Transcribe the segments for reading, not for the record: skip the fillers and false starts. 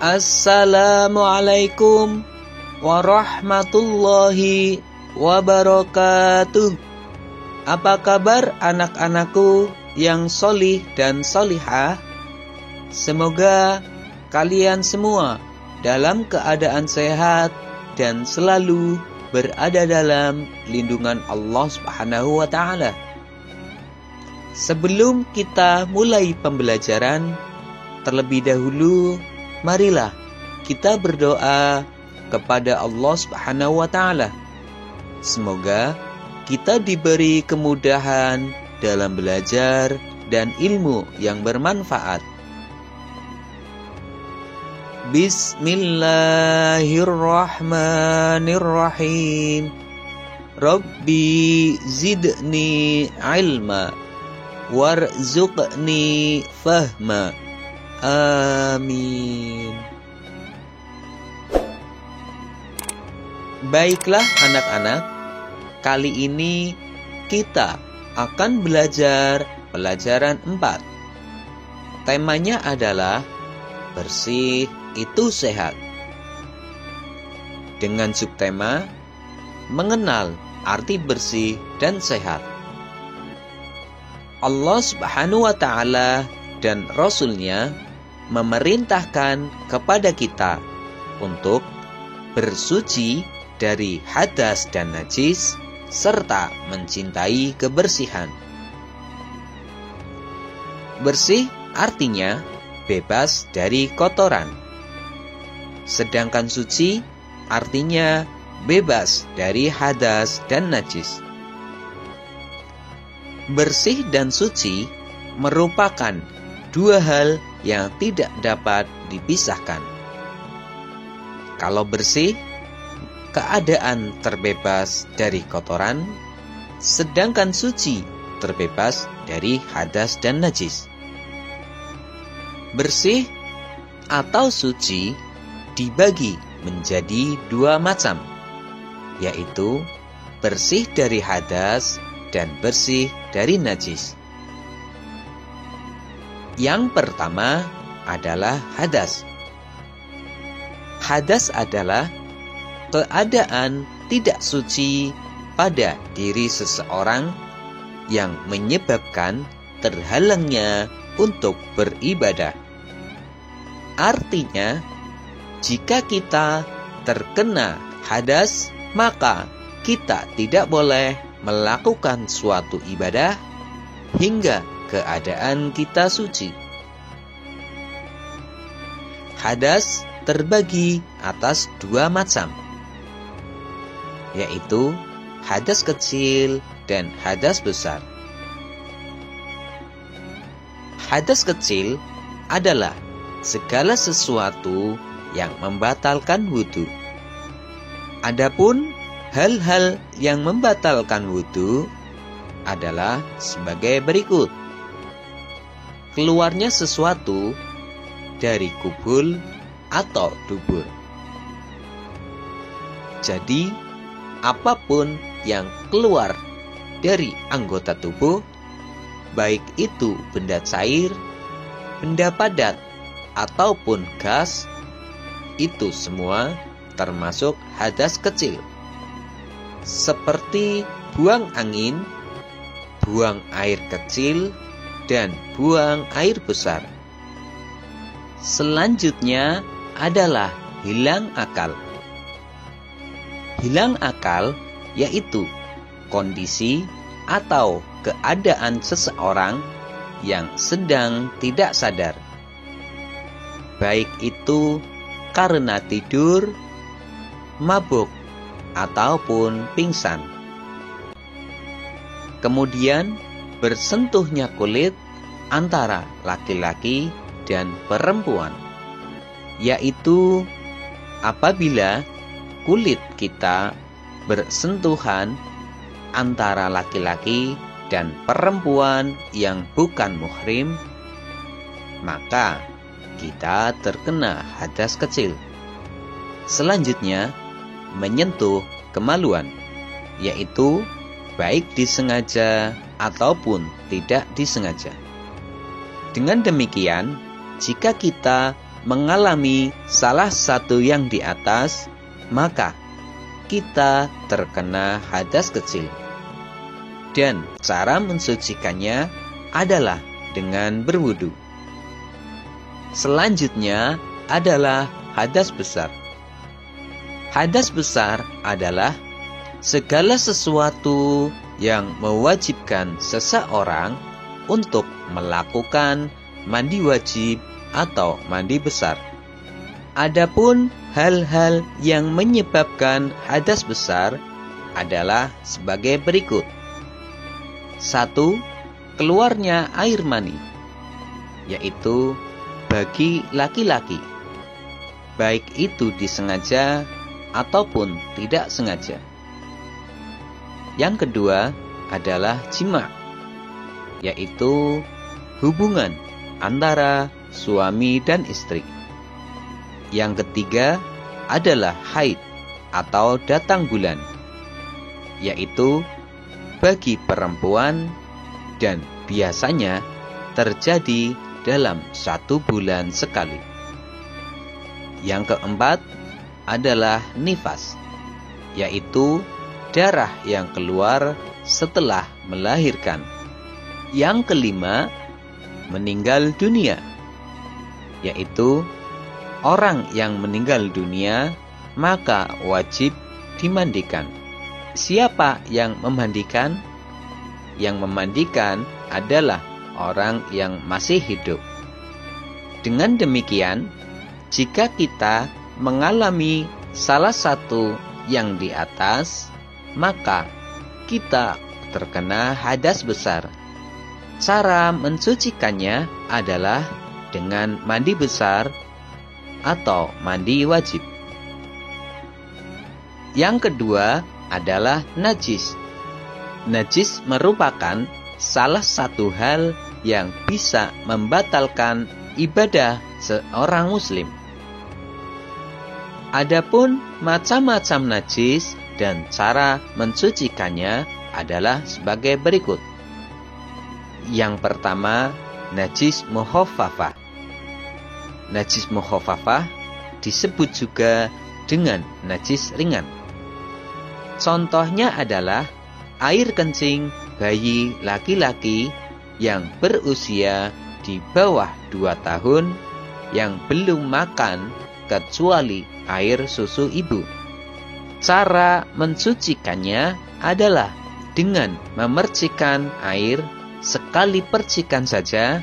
Assalamualaikum warahmatullahi wabarakatuh. Apa kabar anak-anakku yang solih dan solihah? Semoga kalian semua dalam keadaan sehat dan selalu berada dalam lindungan Allah Subhanahu wa Ta'ala. Sebelum kita mulai pembelajaran, terlebih dahulu marilah kita berdoa kepada Allah Subhanahu wa Ta'ala. Semoga kita diberi kemudahan dalam belajar dan ilmu yang bermanfaat. Bismillahirrahmanirrahim. Rabbi zidni ilma warzuqni fahma. Amin. Baiklah anak-anak, kali ini kita akan belajar pelajaran 4. Temanya adalah bersih itu sehat. Dengan subtema mengenal arti bersih dan sehat. Allah Subhanahu wa Ta'ala dan Rasul-Nya memerintahkan kepada kita untuk bersuci dari hadas dan najis serta mencintai kebersihan. Bersih artinya bebas dari kotoran. Sedangkan suci artinya bebas dari hadas dan najis. Bersih dan suci merupakan dua hal yang tidak dapat dipisahkan. Kalau bersih, keadaan terbebas dari kotoran, sedangkan suci terbebas dari hadas dan najis. Bersih atau suci dibagi menjadi dua macam, yaitu bersih dari hadas dan bersih dari najis. Yang pertama adalah hadas. Hadas adalah keadaan tidak suci pada diri seseorang yang menyebabkan terhalangnya untuk beribadah. Artinya, jika kita terkena hadas, maka kita tidak boleh melakukan suatu ibadah hingga keadaan kita suci. Hadas terbagi atas dua macam, yaitu hadas kecil dan hadas besar. Hadas kecil adalah segala sesuatu yang membatalkan wudu. Adapun hal-hal yang membatalkan wudu adalah sebagai berikut. Keluarnya sesuatu dari kubul atau dubur. Jadi, apapun yang keluar dari anggota tubuh, baik itu benda cair, benda padat, ataupun gas, itu semua termasuk hadas kecil. Seperti buang angin, buang air kecil, dan buang air besar. Selanjutnya adalah hilang akal. Hilang akal yaitu kondisi atau keadaan seseorang yang sedang tidak sadar, baik itu karena tidur, mabuk, ataupun pingsan. Kemudian bersentuhnya kulit antara laki-laki dan perempuan, yaitu apabila kulit kita bersentuhan antara laki-laki dan perempuan yang bukan muhrim, maka kita terkena hadas kecil. Selanjutnya, menyentuh kemaluan, yaitu baik disengaja ataupun tidak disengaja. Dengan demikian, jika kita mengalami salah satu yang di atas, maka kita terkena hadas kecil. Dan cara mensucikannya adalah dengan berwudu. Selanjutnya adalah hadas besar. Hadas besar adalah segala sesuatu yang mewajibkan seseorang untuk melakukan mandi wajib atau mandi besar. Adapun hal-hal yang menyebabkan hadas besar adalah sebagai berikut. 1. Keluarnya air mani, yaitu bagi laki-laki, baik itu disengaja ataupun tidak sengaja. Yang kedua adalah jima', yaitu hubungan antara suami dan istri. Yang ketiga adalah haid atau datang bulan, yaitu bagi perempuan dan biasanya terjadi dalam 1 bulan sekali. Yang keempat adalah nifas, yaitu darah yang keluar setelah melahirkan. Yang kelima, meninggal dunia, yaitu orang yang meninggal dunia maka wajib dimandikan. Siapa yang memandikan? Yang memandikan adalah orang yang masih hidup. Dengan demikian, jika kita mengalami salah satu yang di atas, maka kita terkena hadas besar. Cara mensucikannya adalah dengan mandi besar atau mandi wajib. Yang kedua adalah najis. Najis merupakan salah satu hal yang bisa membatalkan ibadah seorang muslim. Adapun macam-macam najis dan cara mensucikannya adalah sebagai berikut. Yang pertama, najis mukhafafah. Najis mukhafafah disebut juga dengan najis ringan. Contohnya adalah air kencing bayi laki-laki yang berusia di bawah 2 tahun yang belum makan kecuali air susu ibu. Cara mensucikannya adalah dengan memercikan air sekali percikan saja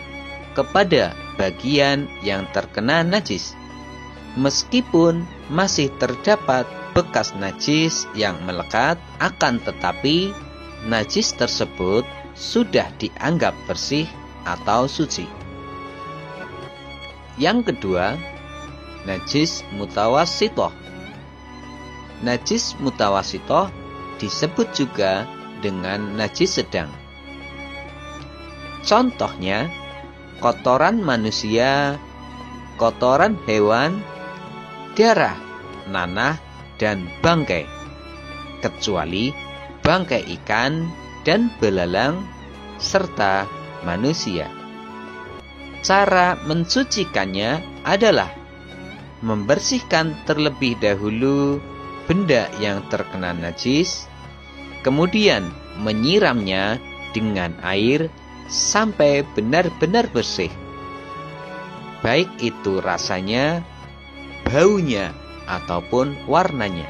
kepada bagian yang terkena najis. Meskipun masih terdapat bekas najis yang melekat, akan tetapi najis tersebut sudah dianggap bersih atau suci. Yang kedua, najis mutawassithah. Najis mutawassithah disebut juga dengan najis sedang. Contohnya, kotoran manusia, kotoran hewan, darah, nanah, dan bangkai, kecuali bangkai ikan dan belalang, serta manusia. Cara mensucikannya adalah membersihkan terlebih dahulu benda yang terkena najis, kemudian menyiramnya dengan air sampai benar-benar bersih, baik itu rasanya, baunya, ataupun warnanya.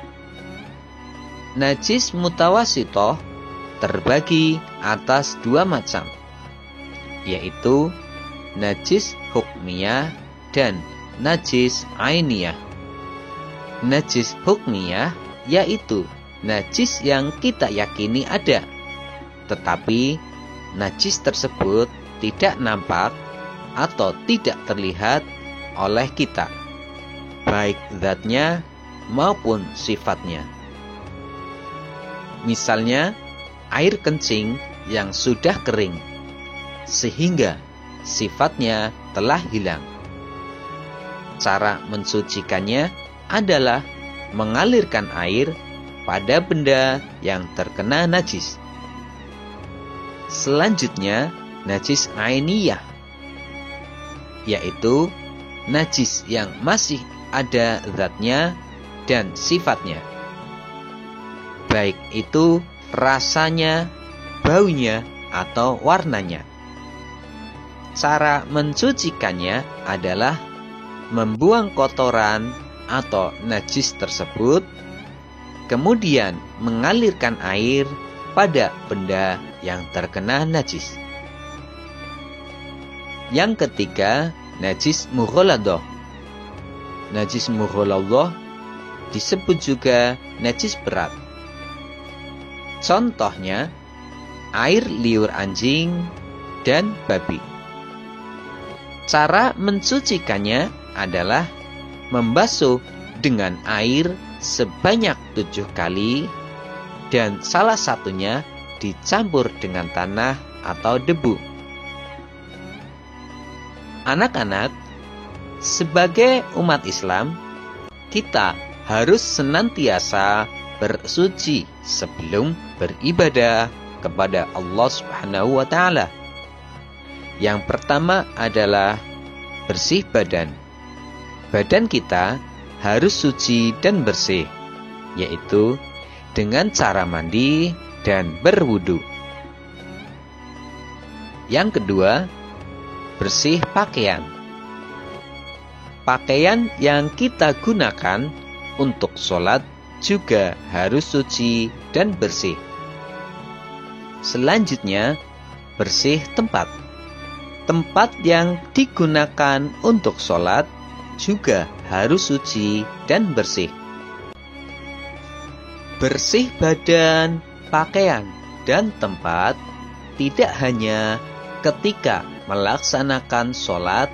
Najis mutawassithah terbagi atas 2 macam, yaitu najis hukmiyah dan najis ainiyah. Najis hukmiyah yaitu najis yang kita yakini ada, tetapi najis tersebut tidak nampak atau tidak terlihat oleh kita, baik zatnya maupun sifatnya. Misalnya, air kencing yang sudah kering, sehingga sifatnya telah hilang. Cara mensucikannya adalah mengalirkan air pada benda yang terkena najis. Selanjutnya, najis ainiyah, yaitu najis yang masih ada zatnya dan sifatnya, baik itu rasanya, baunya, atau warnanya. Cara mensucikannya adalah membuang kotoran atau najis tersebut, kemudian mengalirkan air pada benda yang terkena najis. Yang ketiga, najis mughaladah. Najis mughaladah disebut juga najis berat. Contohnya, air liur anjing dan babi. Cara mensucikannya adalah membasuh dengan air sebanyak 7 kali dan salah satunya dicampur dengan tanah atau debu. Anak-anak, sebagai umat Islam, kita harus senantiasa bersuci sebelum beribadah kepada Allah Subhanahu wa Ta'ala. Yang pertama adalah bersih badan. Badan kita harus suci dan bersih, yaitu dengan cara mandi dan berwudu. Yang kedua, bersih pakaian. Pakaian yang kita gunakan untuk sholat juga harus suci dan bersih. Selanjutnya, bersih tempat. Tempat yang digunakan untuk sholat juga harus suci dan bersih. Bersih badan, pakaian, dan tempat tidak hanya ketika melaksanakan sholat,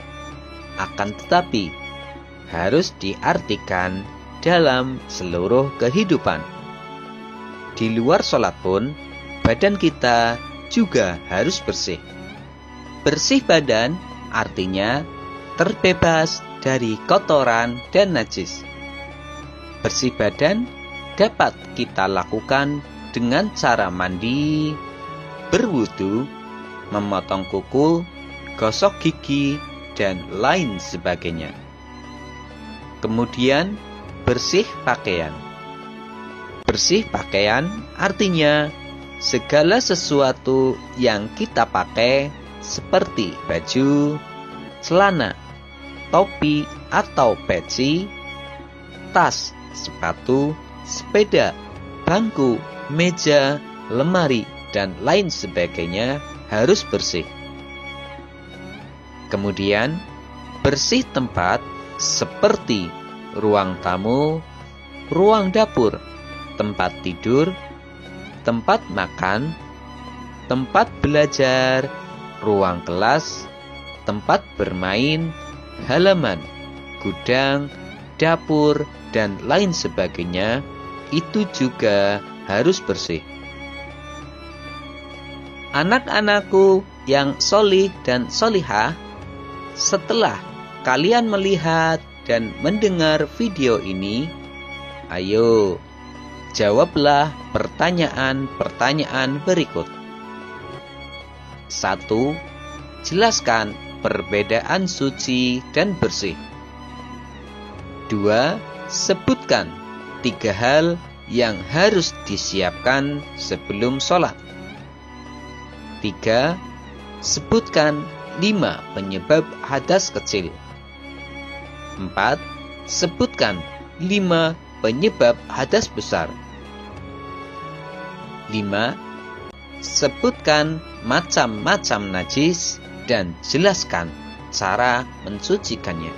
akan tetapi harus diartikan dalam seluruh kehidupan. Di luar sholat pun, badan kita juga harus bersih. Bersih badan artinya terbebas dari kotoran dan najis. Bersih badan dapat kita lakukan dengan cara mandi, berwudu, memotong kuku, gosok gigi, dan lain sebagainya. Kemudian, bersih pakaian. Bersih pakaian artinya segala sesuatu yang kita pakai seperti baju, celana, topi atau peci, tas, sepatu, sepeda, bangku, meja, lemari, dan lain sebagainya harus bersih. Kemudian, bersih tempat seperti ruang tamu, ruang dapur, tempat tidur, tempat makan, tempat belajar, ruang kelas, tempat bermain, halaman, gudang, dapur, dan lain sebagainya, itu juga harus bersih. Anak-anakku yang solih dan solihah, setelah kalian melihat dan mendengar video ini, ayo jawablah pertanyaan-pertanyaan berikut. 1. Jelaskan perbedaan suci dan bersih. 2. Sebutkan 3 hal yang harus disiapkan sebelum sholat. 3. Sebutkan 5 penyebab hadas kecil. 4. Sebutkan 5 penyebab hadas besar. 5. Sebutkan macam-macam najis dan jelaskan cara mensucikannya.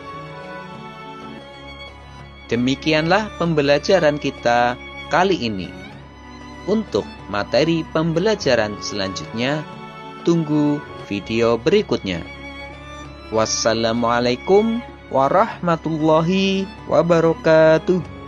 Demikianlah pembelajaran kita kali ini. Untuk materi pembelajaran selanjutnya, tunggu video berikutnya. Wassalamualaikum warahmatullahi wabarakatuh.